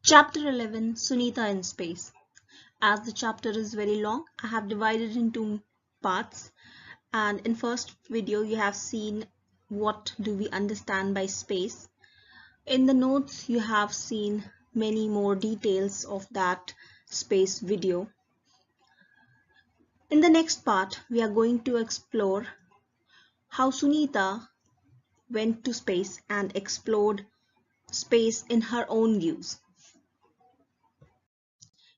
Chapter 11, Sunita in Space. As the chapter is very long, I have divided into parts, and in first video you have seen what do we understand by space. In the notes you have seen many more details of that space video. In the next part we are going to explore how Sunita went to space and explored space in her own views.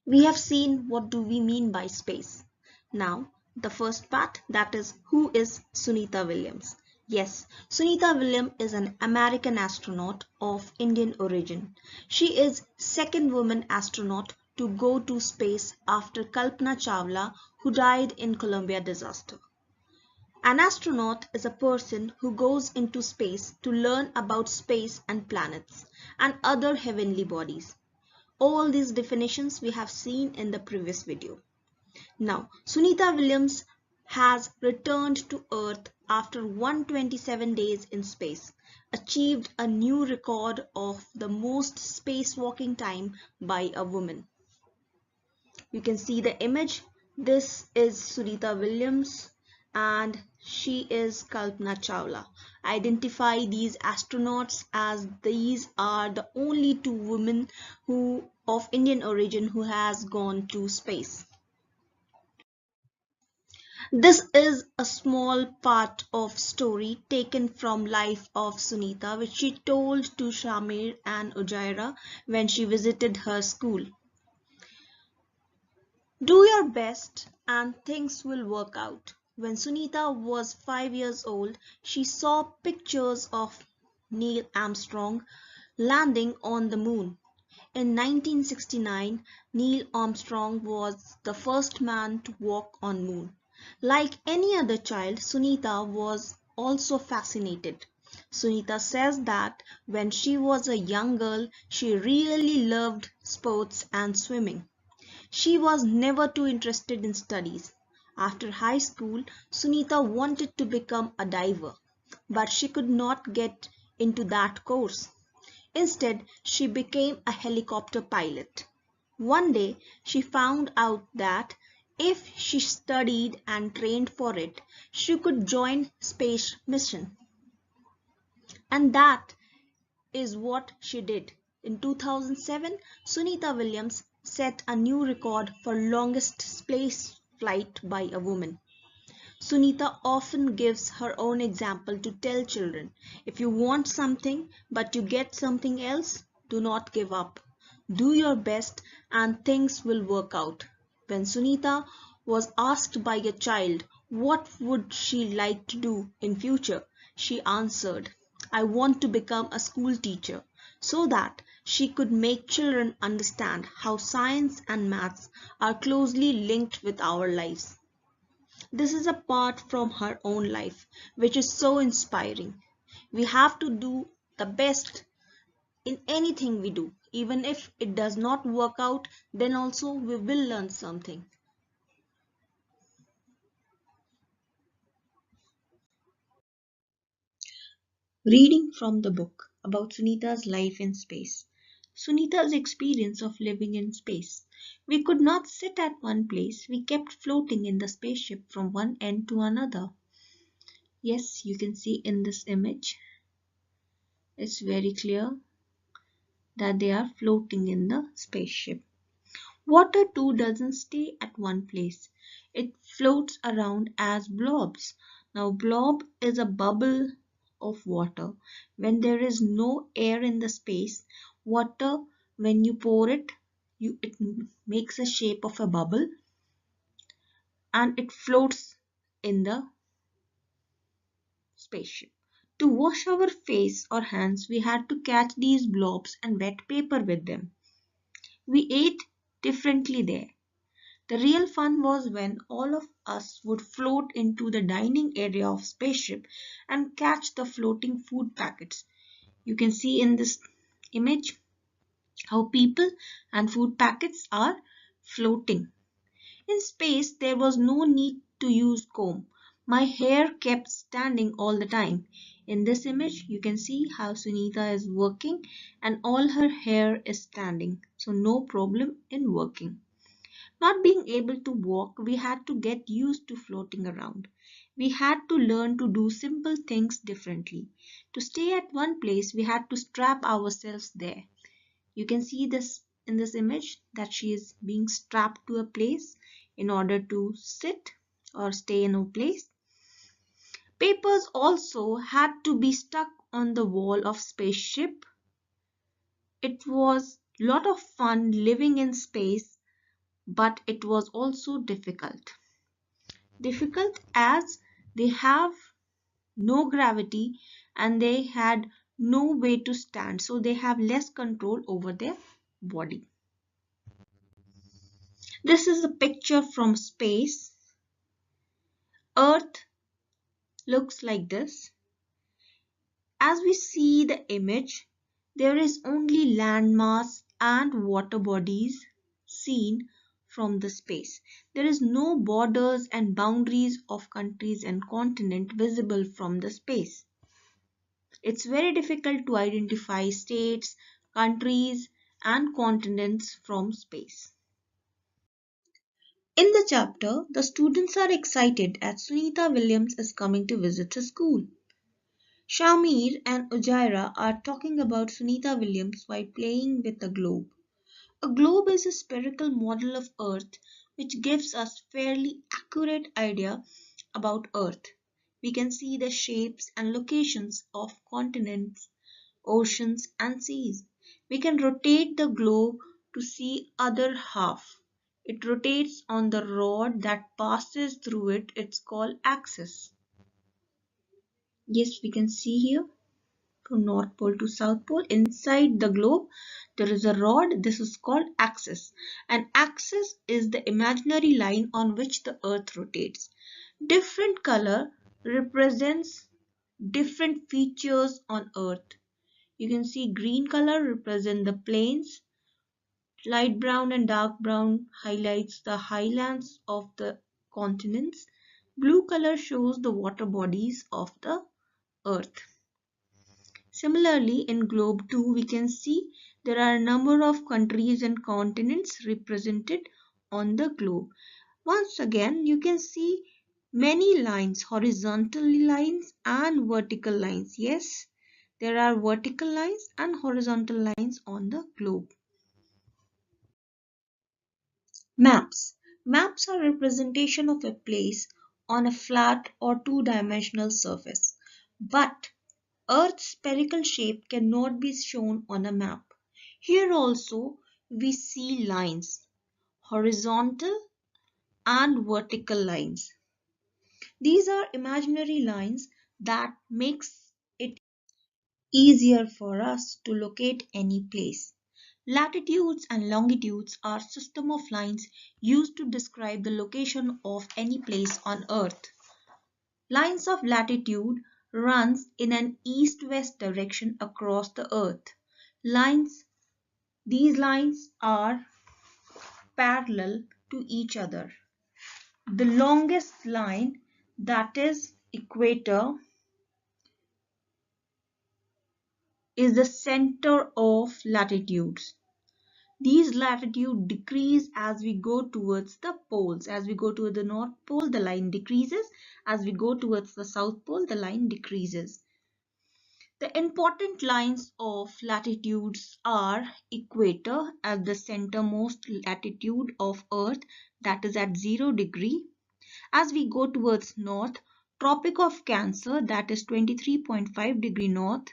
We have seen what do we mean by space. Now, the first part, that is, who is Sunita Williams? Yes, Sunita Williams is an American astronaut of Indian origin. She is second woman astronaut to go to space after Kalpana Chawla, who died in Columbia disaster. An astronaut is a person who goes into space to learn about space and planets and other heavenly bodies. All these definitions we have seen in the previous video. Now, Sunita Williams has returned to Earth after 127 days in space, achieved a new record of the most spacewalking time by a woman. You can see the image. This is Sunita Williams and she is Kalpana Chawla. Identify these astronauts as these are the only two women who of Indian origin who has gone to space. This is a small part of story taken from life of Sunita which she told to Shamir and Ujaira when she visited her school. Do your best and things will work out. When Sunita was 5 years old, she saw pictures of Neil Armstrong landing on the moon. In 1969, Neil Armstrong was the first man to walk on moon. Like any other child, Sunita was also fascinated. Sunita says that when she was a young girl, she really loved sports and swimming. She was never too interested in studies. After high school, Sunita wanted to become a diver, but she could not get into that course. Instead, she became a helicopter pilot. One day, she found out that if she studied and trained for it, she could join space mission. And that is what she did. In 2007, Sunita Williams set a new record for longest space flight by a woman. Sunita often gives her own example to tell children, if you want something but you get something else, do not give up. Do your best and things will work out. When Sunita was asked by a child what would she like to do in future, she answered, I want to become a school teacher so that she could make children understand how science and maths are closely linked with our lives. This is a part from her own life, which is so inspiring. We have to do the best in anything we do. Even if it does not work out, then also we will learn something. Reading from the book about Sunita's life in space. Sunita's experience of living in space. We could not sit at one place, we kept floating in the spaceship from one end to another. Yes, you can see in this image, it's very clear that they are floating in the spaceship. Water too doesn't stay at one place. It floats around as blobs. Now blob is a bubble of water. When there is no air in the space, water when you pour it, it makes a shape of a bubble and it floats in the spaceship. To wash our face or hands, we had to catch these blobs and wet paper with them. We ate differently there. The real fun was when all of us would float into the dining area of spaceship and catch the floating food packets. You can see in this image how people and food packets are floating. In space, there was no need to use comb. My hair kept standing all the time. In this image, you can see how Sunita is working and all her hair is standing. So no problem in working. Not being able to walk, we had to get used to floating around. We had to learn to do simple things differently. To stay at one place, we had to strap ourselves there. You can see this in this image that she is being strapped to a place in order to sit or stay in a place. Papers also had to be stuck on the wall of spaceship. It was a lot of fun living in space, but it was also difficult. Difficult as they have no gravity and they had no way to stand, so they have less control over their body. This is a picture from space. Earth looks like this. As we see the image, there is only landmass and water bodies seen from the space. There is no borders and boundaries of countries and continent visible from the space. It's very difficult to identify states, countries, and continents from space. In the chapter, the students are excited as Sunita Williams is coming to visit the school. Shamir and Ujaira are talking about Sunita Williams while playing with a globe. A globe is a spherical model of Earth which gives us fairly accurate idea about Earth. We can see the shapes and locations of continents, oceans and seas. We can rotate the globe to see other half. It rotates on the rod that passes through it. It's called axis. Yes, we can see here from North Pole to South Pole. Inside the globe, there is a rod. This is called axis. An axis is the imaginary line on which the earth rotates. Different color represents different features on earth. You can see green color represent the plains. Light brown and dark brown highlights the highlands of the continents. Blue color shows the water bodies of the earth. Similarly, in globe 2, we can see there are a number of countries and continents represented on the globe. Once again, you can see many lines, horizontal lines and vertical lines. Yes, there are vertical lines and horizontal lines on the globe. Maps. Maps are representation of a place on a flat or two-dimensional surface. But Earth's spherical shape cannot be shown on a map. Here also we see lines, horizontal and vertical lines. These are imaginary lines that makes it easier for us to locate any place. Latitudes and longitudes are system of lines used to describe the location of any place on Earth. Lines of latitude runs in an east-west direction across the Earth. These lines are parallel to each other. The longest line, that is equator, is the center of latitudes. These latitude decrease as we go towards the poles. As we go to the North Pole, the line decreases. As we go towards the South Pole, the line decreases. The important lines of latitudes are equator at the centermost latitude of Earth, that is at 0 degree. As we go towards north, Tropic of Cancer, that is 23.5 degree north.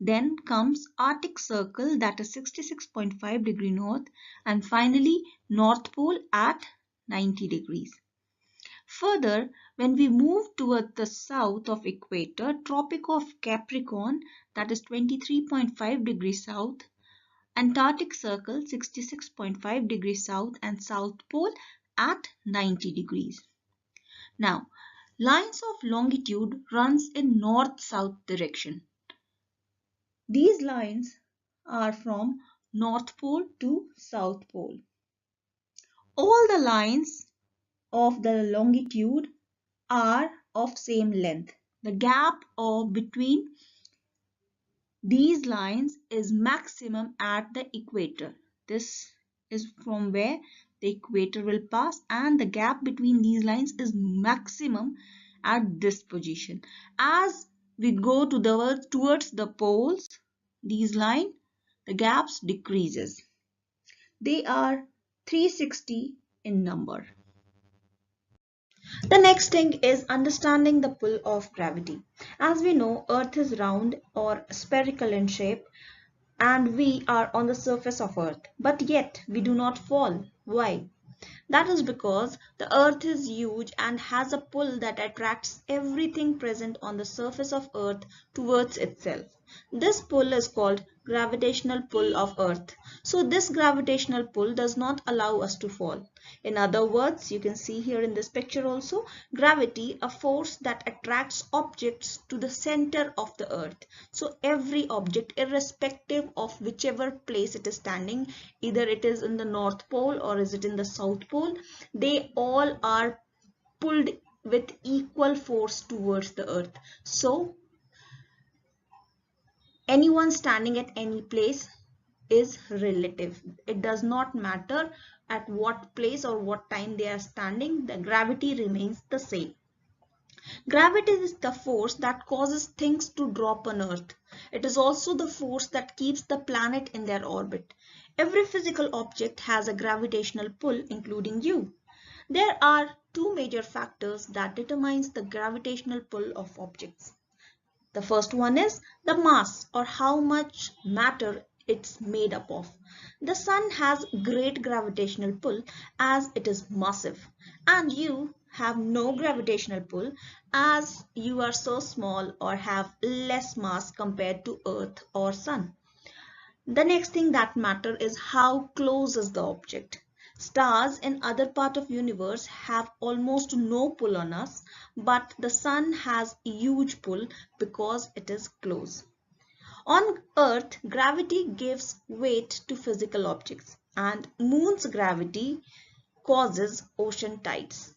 Then comes Arctic Circle, that is 66.5 degree north. And finally, North Pole at 90 degrees. Further, when we move toward the south of equator, Tropic of Capricorn, that is 23.5 degrees south, Antarctic Circle 66.5 degrees south, and South Pole at 90 degrees. Now, lines of longitude runs in north-south direction. These lines are from North Pole to South Pole. All the lines of the longitude are of same length. The gap of between these lines is maximum at the equator. This is from where the equator will pass, and the gap between these lines is maximum at this position. As we go towards the poles, these line, the gaps decreases. They are 360 in number. The next thing is understanding the pull of gravity. As we know, Earth is round or spherical in shape, and we are on the surface of Earth. But yet, we do not fall. Why? That is because the Earth is huge and has a pull that attracts everything present on the surface of Earth towards itself. This pull is called gravitational pull of Earth. So this gravitational pull does not allow us to fall. In other words, you can see here in this picture also, gravity, a force that attracts objects to the center of the Earth. So every object, irrespective of whichever place it is standing, either it is in the North Pole or is it in the South Pole, they all are pulled with equal force towards the Earth. So anyone standing at any place is relative. It does not matter at what place or what time they are standing, the gravity remains the same. Gravity is the force that causes things to drop on Earth. It is also the force that keeps the planet in their orbit. Every physical object has a gravitational pull, including you. There are two major factors that determines the gravitational pull of objects. The first one is the mass, or how much matter it's made up of. The sun has great gravitational pull as it is massive, and you have no gravitational pull as you are so small or have less mass compared to Earth or sun. The next thing that matter is how close is the object. Stars in other part of universe have almost no pull on us, but the sun has huge pull because it is close. On Earth, gravity gives weight to physical objects, and moon's gravity causes ocean tides.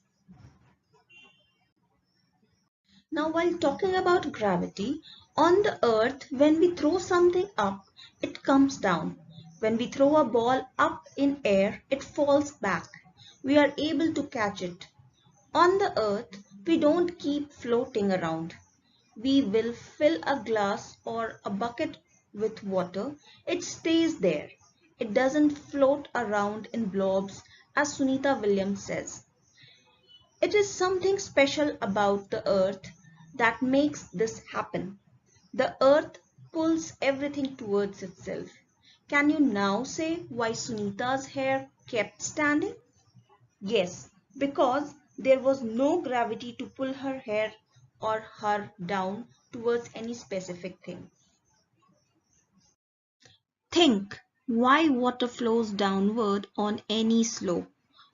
Now, while talking about gravity, on the Earth, when we throw something up, it comes down. When we throw a ball up in air, it falls back. We are able to catch it. On the Earth, we don't keep floating around. We will fill a glass or a bucket with water. It stays there. It doesn't float around in blobs, as Sunita Williams says. It is something special about the Earth that makes this happen. The Earth pulls everything towards itself. Can you now say why Sunita's hair kept standing? Yes, because there was no gravity to pull her hair or her down towards any specific thing. Think why water flows downward on any slope.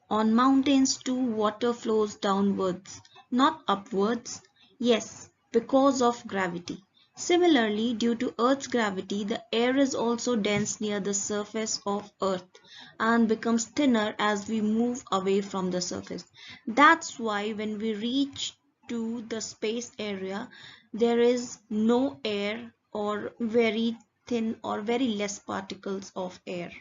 On mountains too, water flows downwards, not upwards. Yes, because of gravity. Similarly, due to Earth's gravity, the air is also dense near the surface of Earth and becomes thinner as we move away from the surface. That's why when we reach to the space area, there is no air or very thin or very less particles of air.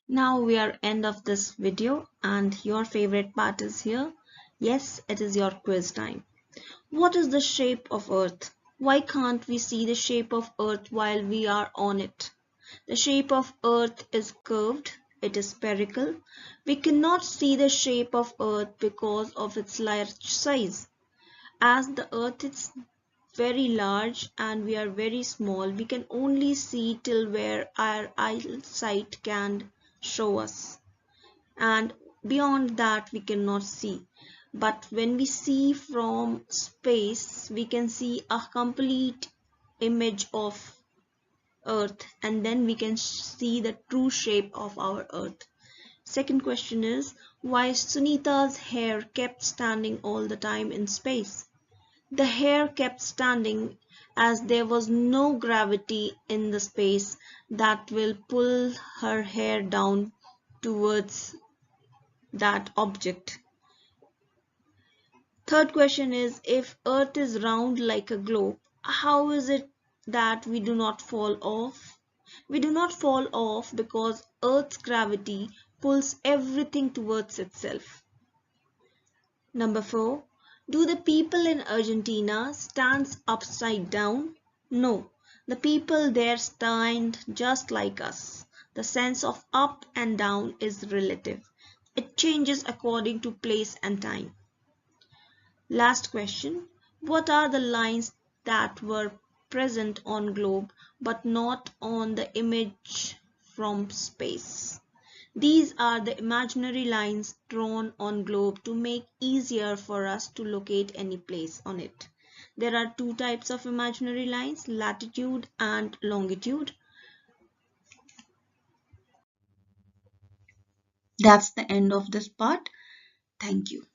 Now we are end of this video and your favorite part is here. Yes, it is your quiz time. What is the shape of Earth? Why can't we see the shape of Earth while we are on it? The shape of Earth is curved. It is spherical. We cannot see the shape of Earth because of its large size. As the Earth is very large and we are very small, we can only see till where our eyesight can show us, and beyond that we cannot see. But when we see from space, we can see a complete image of Earth, and then we can see the true shape of our Earth. Second question is why Sunita's hair kept standing all the time in space. The hair kept standing as there was no gravity in the space that will pull her hair down towards that object. Third question is, if Earth is round like a globe, how is it that we do not fall off? We do not fall off because Earth's gravity pulls everything towards itself. Number 4. Do the people in Argentina stand upside down? No, the people there stand just like us. The sense of up and down is relative. It changes according to place and time. Last question. What are the lines that were present on globe but not on the image from space? These are the imaginary lines drawn on globe to make easier for us to locate any place on it. There are two types of imaginary lines, latitude and longitude. That's the end of this part. Thank you.